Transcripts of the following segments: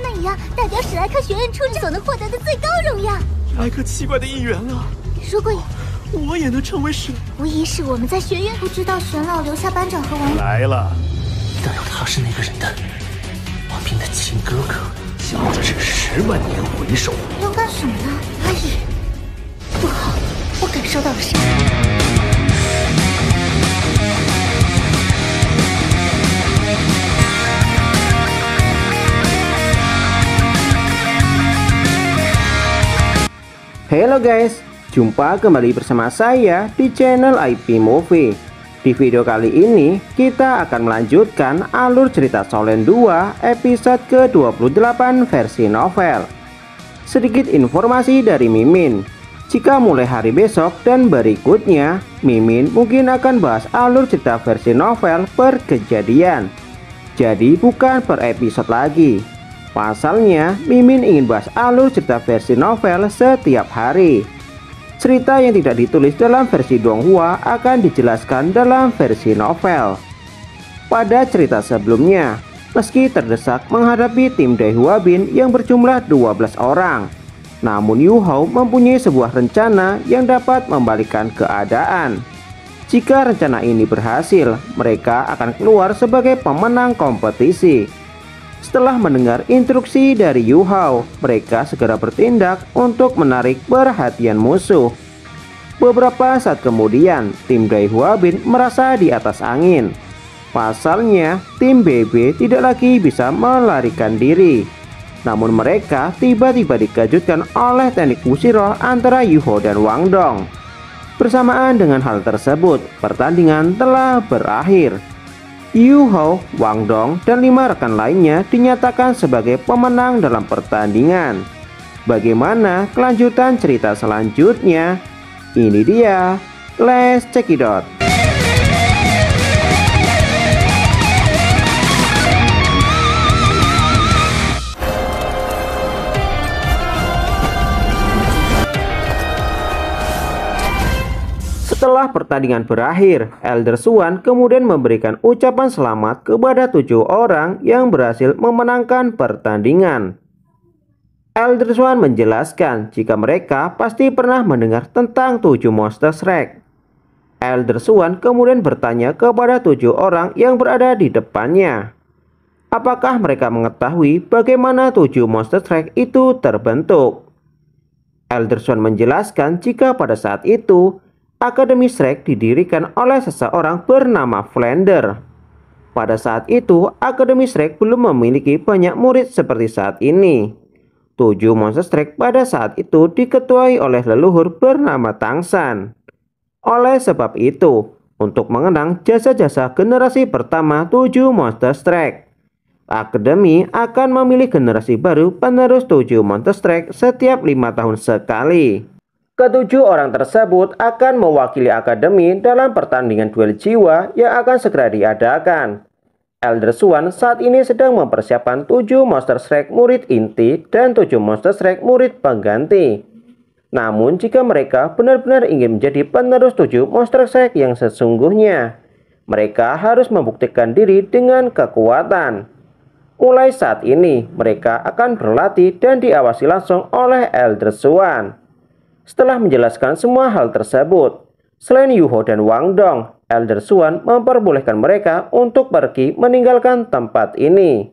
那一样，代表史莱克学院出战所能获得的最高荣耀。史莱克7怪的一员啊！如果我也能成为神，无疑是我们在学院。不知道玄老留下班长和王来了。但若他是那个人的王斌的亲哥哥，想着是10万年魂兽，要干什么呢？阿姨，不好，我感受到了什么。Halo guys, jumpa kembali bersama saya di channel IP Movie. Di video kali ini kita akan melanjutkan alur cerita Shaolin 2 episode ke-28 versi novel. Sedikit informasi dari Mimin. Jika mulai hari besok dan berikutnya, Mimin mungkin akan bahas alur cerita versi novel per kejadian. Jadi bukan per episode lagi. Pasalnya, Mimin ingin bahas alur cerita versi novel setiap hari. Cerita yang tidak ditulis dalam versi Donghua akan dijelaskan dalam versi novel. Pada cerita sebelumnya, meski terdesak menghadapi tim Daihua Bin yang berjumlah 12 orang, namun Yu Hao mempunyai sebuah rencana yang dapat membalikkan keadaan. Jika rencana ini berhasil, mereka akan keluar sebagai pemenang kompetisi. Setelah mendengar instruksi dari Yu Hao, mereka segera bertindak untuk menarik perhatian musuh. Beberapa saat kemudian, tim Daihua Bin merasa di atas angin. Pasalnya, tim BB tidak lagi bisa melarikan diri. Namun mereka tiba-tiba dikejutkan oleh teknik fusi roh antara Yu Hao dan Wang Dong. Bersamaan dengan hal tersebut, pertandingan telah berakhir. Yu Hao, Wang Dong, dan 5 rekan lainnya dinyatakan sebagai pemenang dalam pertandingan. Bagaimana kelanjutan cerita selanjutnya? Ini dia, let's check it out. Setelah pertandingan berakhir, Elder Swan kemudian memberikan ucapan selamat kepada 7 orang yang berhasil memenangkan pertandingan. Elder Swan menjelaskan jika mereka pasti pernah mendengar tentang 7 monster Shrek. Elder Swan kemudian bertanya kepada 7 orang yang berada di depannya, apakah mereka mengetahui bagaimana 7 monster Shrek itu terbentuk. Elder Swan menjelaskan jika pada saat itu Akademi Shrek didirikan oleh seseorang bernama Flander. Pada saat itu, Akademi Shrek belum memiliki banyak murid seperti saat ini. 7 monster Shrek pada saat itu diketuai oleh leluhur bernama Tangsan. Oleh sebab itu, untuk mengenang jasa-jasa generasi pertama 7 monster Shrek, Akademi akan memilih generasi baru penerus 7 monster Shrek setiap 5 tahun sekali. Ketujuh orang tersebut akan mewakili Akademi dalam pertandingan duel jiwa yang akan segera diadakan. Elder Swan saat ini sedang mempersiapkan 7 monster Shrek murid inti dan 7 monster Shrek murid pengganti. Namun jika mereka benar-benar ingin menjadi penerus 7 monster Shrek yang sesungguhnya, mereka harus membuktikan diri dengan kekuatan. Mulai saat ini, mereka akan berlatih dan diawasi langsung oleh Elder Swan. Setelah menjelaskan semua hal tersebut, selain Yu Hao dan Wang Dong, Elder Swan memperbolehkan mereka untuk pergi meninggalkan tempat ini.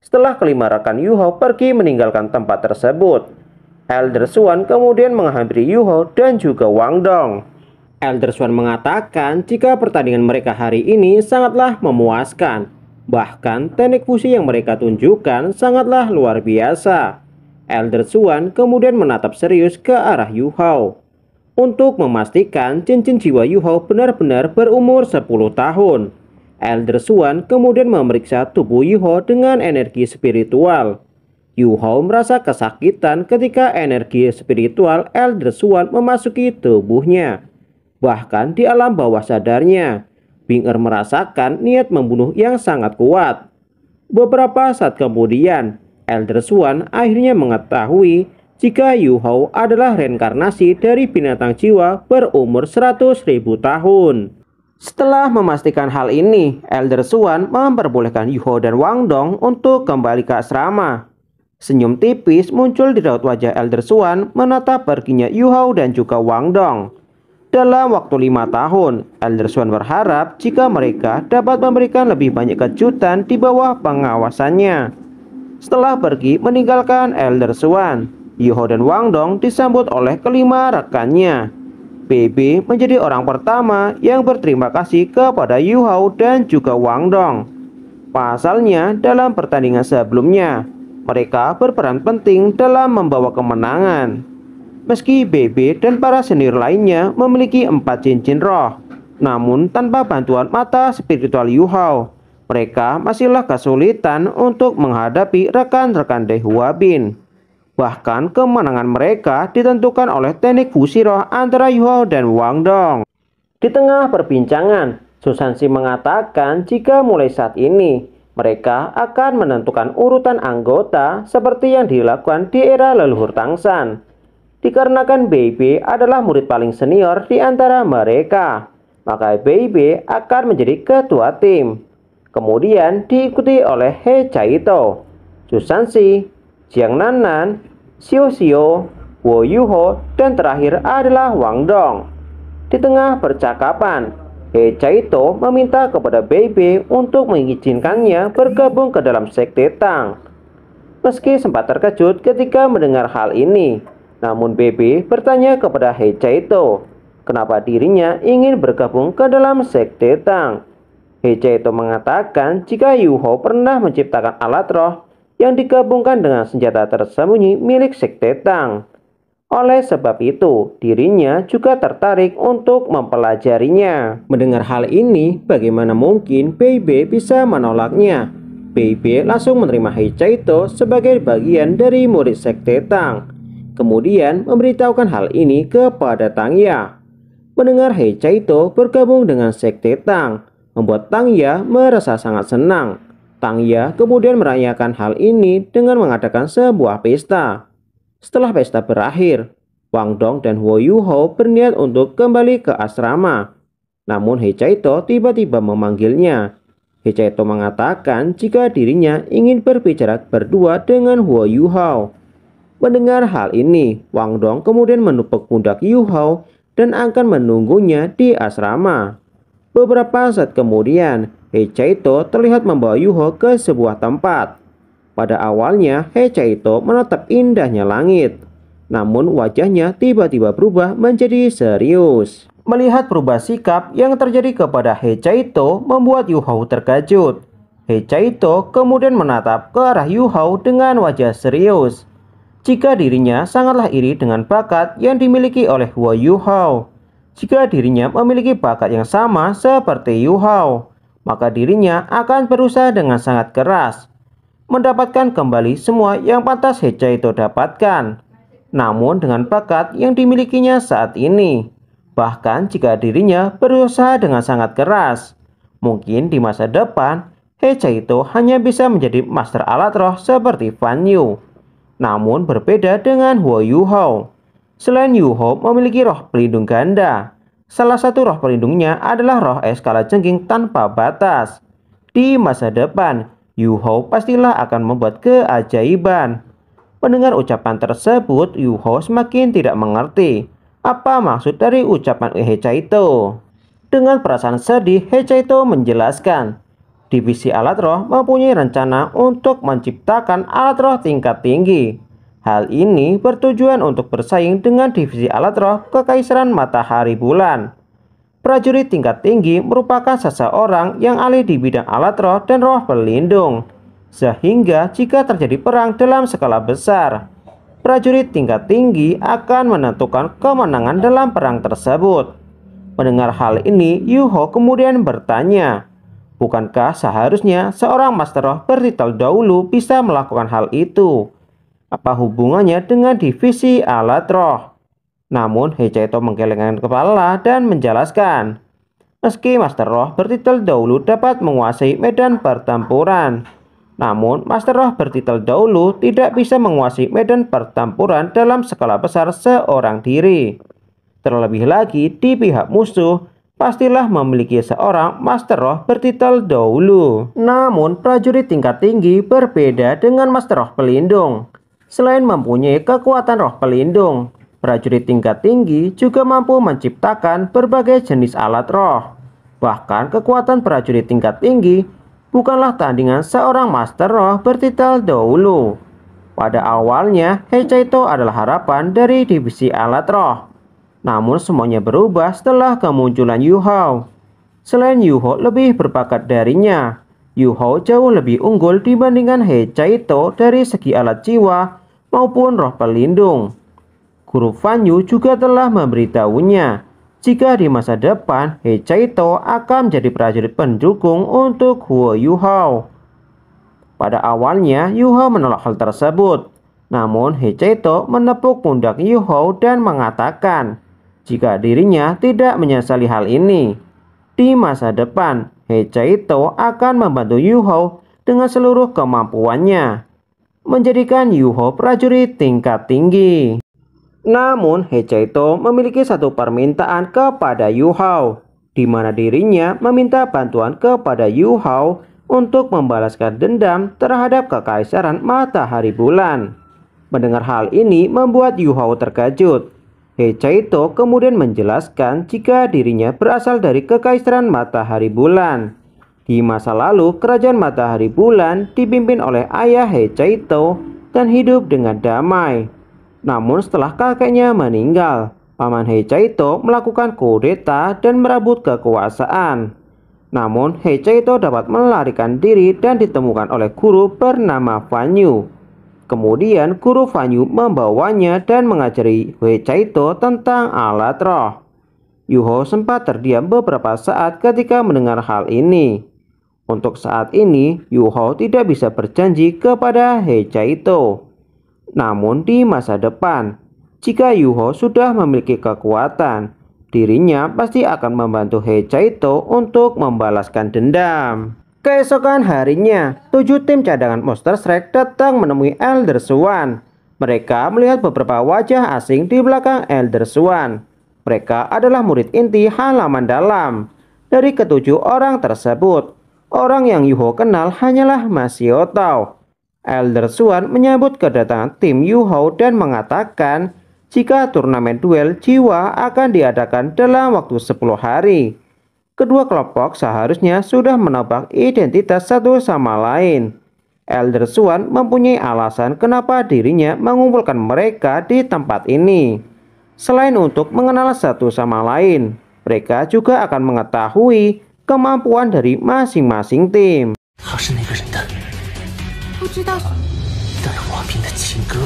Setelah kelima rekan Yu Hao pergi meninggalkan tempat tersebut, Elder Swan kemudian menghampiri Yu Hao dan juga Wang Dong. Elder Swan mengatakan jika pertandingan mereka hari ini sangatlah memuaskan. Bahkan teknik fusi yang mereka tunjukkan sangatlah luar biasa. Elder Swan kemudian menatap serius ke arah Yu Hao. Untuk memastikan cincin jiwa Yu Hao benar-benar berumur 10 tahun, Elder Swan kemudian memeriksa tubuh Yu Hao dengan energi spiritual. Yu Hao merasa kesakitan ketika energi spiritual Elder Swan memasuki tubuhnya. Bahkan di alam bawah sadarnya, Bing-er merasakan niat membunuh yang sangat kuat. Beberapa saat kemudian, Elder Swan akhirnya mengetahui jika Yu Hao adalah reinkarnasi dari binatang jiwa berumur 100.000 tahun. Setelah memastikan hal ini, Elder Swan memperbolehkan Yu Hao dan Wang Dong untuk kembali ke asrama. Senyum tipis muncul di raut wajah Elder Swan menatap perginya Yu Hao dan juga Wang Dong. Dalam waktu 5 tahun, Elder Swan berharap jika mereka dapat memberikan lebih banyak kejutan di bawah pengawasannya. Setelah pergi meninggalkan Elder Swan, Yu Hao dan Wang Dong disambut oleh kelima rekannya. BB menjadi orang pertama yang berterima kasih kepada Yu Hao dan juga Wang Dong. Pasalnya, dalam pertandingan sebelumnya, mereka berperan penting dalam membawa kemenangan. Meski BB dan para senior lainnya memiliki 4 cincin roh, namun tanpa bantuan mata spiritual Yu Hao, mereka masihlah kesulitan untuk menghadapi rekan-rekan Dehua Bin. Bahkan kemenangan mereka ditentukan oleh teknik fusi roh antara Yu Hao dan Wang Dong. Di tengah perbincangan, Susansi mengatakan jika mulai saat ini mereka akan menentukan urutan anggota seperti yang dilakukan di era leluhur Tangsan. Dikarenakan BB adalah murid paling senior di antara mereka, maka BB akan menjadi ketua tim. Kemudian diikuti oleh He Chaito, Susansi, Jiang Nannan, Xiao Xiao, Wo Yuho, dan terakhir adalah Wang Dong. Di tengah percakapan, He Chaito meminta kepada BB untuk mengizinkannya bergabung ke dalam sekte Tang. Meski sempat terkejut ketika mendengar hal ini, namun BB bertanya kepada He Chaito kenapa dirinya ingin bergabung ke dalam sekte Tang. He Chaito mengatakan jika Yu Hao pernah menciptakan alat roh yang digabungkan dengan senjata tersembunyi milik sekte Tang. Oleh sebab itu, dirinya juga tertarik untuk mempelajarinya. Mendengar hal ini, bagaimana mungkin BB bisa menolaknya? BB langsung menerima He Chaito sebagai bagian dari murid sekte Tang. Kemudian memberitahukan hal ini kepada Tang Ya. Mendengar He Chaito bergabung dengan sekte Tang, membuat Tang Ya merasa sangat senang. Tang Ya kemudian merayakan hal ini dengan mengadakan sebuah pesta. Setelah pesta berakhir, Wang Dong dan Wo Yuho berniat untuk kembali ke asrama. Namun He Chaito tiba-tiba memanggilnya. He Chaito mengatakan jika dirinya ingin berbicara berdua dengan Wo Yuho. Mendengar hal ini, Wang Dong kemudian menepuk pundak Yu Hao dan akan menunggunya di asrama. Beberapa saat kemudian, He Chaito terlihat membawa Yu Hao ke sebuah tempat. Pada awalnya, He Chaito menatap indahnya langit. Namun wajahnya tiba-tiba berubah menjadi serius. Melihat perubahan sikap yang terjadi kepada He Chaito membuat Yu Hao terkejut. He Chaito kemudian menatap ke arah Yu Hao dengan wajah serius. Jika dirinya sangatlah iri dengan bakat yang dimiliki oleh Wo Yu Hao. Jika dirinya memiliki bakat yang sama seperti Yu Hao, maka dirinya akan berusaha dengan sangat keras mendapatkan kembali semua yang pantas He Chaito dapatkan. Namun dengan bakat yang dimilikinya saat ini, bahkan jika dirinya berusaha dengan sangat keras, mungkin di masa depan He Chaito hanya bisa menjadi master alat roh seperti Fan Yu. Namun berbeda dengan Wo Yu Hao. Selain Yu Hao memiliki roh pelindung ganda, salah satu roh pelindungnya adalah roh eskala jengking tanpa batas. Di masa depan, Yu Hao pastilah akan membuat keajaiban. Mendengar ucapan tersebut, Yu Hao semakin tidak mengerti apa maksud dari ucapan He Chaito. Dengan perasaan sedih, He Chaito menjelaskan, divisi alat roh mempunyai rencana untuk menciptakan alat roh tingkat tinggi. Hal ini bertujuan untuk bersaing dengan divisi alat roh Kekaisaran Matahari Bulan. Prajurit tingkat tinggi merupakan seseorang yang ahli di bidang alat roh dan roh pelindung. Sehingga jika terjadi perang dalam skala besar, prajurit tingkat tinggi akan menentukan kemenangan dalam perang tersebut. Mendengar hal ini, Yu Hao kemudian bertanya, bukankah seharusnya seorang master roh bertitel dahulu bisa melakukan hal itu? Apa hubungannya dengan divisi alat roh? Namun He Chaito menggelengkan kepala dan menjelaskan, meski master roh bertitel dahulu dapat menguasai medan pertempuran, namun master roh bertitel dahulu tidak bisa menguasai medan pertempuran dalam skala besar seorang diri. Terlebih lagi di pihak musuh, pastilah memiliki seorang Master Roh bertitel Doulu. Namun, prajurit tingkat tinggi berbeda dengan Master Roh pelindung. Selain mempunyai kekuatan roh pelindung, prajurit tingkat tinggi juga mampu menciptakan berbagai jenis alat roh. Bahkan kekuatan prajurit tingkat tinggi bukanlah tandingan seorang Master Roh bertitel Doulu. Pada awalnya, Heichaito adalah harapan dari divisi alat roh. Namun semuanya berubah setelah kemunculan Yu Hao. Selain Yu Hao lebih berbakat darinya, Yu Hao jauh lebih unggul dibandingkan Heichaito dari segi alat jiwa maupun roh pelindung. Guru Fan Yu juga telah memberitahunya jika di masa depan Heichaito akan menjadi prajurit pendukung untuk Huo Yu Hao. Pada awalnya Yu Hao menolak hal tersebut, namun Heichaito menepuk pundak Yu Hao dan mengatakan jika dirinya tidak menyesali hal ini. Di masa depan, Heichaito akan membantu Yu Hao dengan seluruh kemampuannya, menjadikan Yu Hao prajurit tingkat tinggi. Namun, Heichaito memiliki satu permintaan kepada Yu Hao, di mana dirinya meminta bantuan kepada Yu Hao untuk membalaskan dendam terhadap Kekaisaran Matahari Bulan. Mendengar hal ini membuat Yu Hao terkejut. Heichaito kemudian menjelaskan jika dirinya berasal dari Kekaisaran Matahari Bulan. Di masa lalu, Kerajaan Matahari Bulan dipimpin oleh ayah Heichaito dan hidup dengan damai. Namun setelah kakeknya meninggal, paman Heichaito melakukan kudeta dan merebut kekuasaan. Namun Heichaito dapat melarikan diri dan ditemukan oleh guru bernama Fan Yu. Kemudian guru Fan Yu membawanya dan mengajari Heichaito tentang alat roh. Yu Hao sempat terdiam beberapa saat ketika mendengar hal ini. Untuk saat ini, Yu Hao tidak bisa berjanji kepada Heichaito. Namun di masa depan, jika Yu Hao sudah memiliki kekuatan, dirinya pasti akan membantu Heichaito untuk membalaskan dendam. Keesokan harinya, 7 tim cadangan Monster Strike datang menemui Elder Swan. Mereka melihat beberapa wajah asing di belakang Elder Swan. Mereka adalah murid inti halaman dalam. Dari ketujuh orang tersebut, orang yang Yu Hao kenal hanyalah Ma Xiaotao. Elder Swan menyambut kedatangan tim Yu Hao dan mengatakan jika turnamen duel jiwa akan diadakan dalam waktu 10 hari. Kedua kelompok seharusnya sudah menebak identitas satu sama lain. Elder Swan mempunyai alasan kenapa dirinya mengumpulkan mereka di tempat ini. Selain untuk mengenal satu sama lain, mereka juga akan mengetahui kemampuan dari masing-masing tim. 他是那个人的，不知道。但是王斌的亲哥。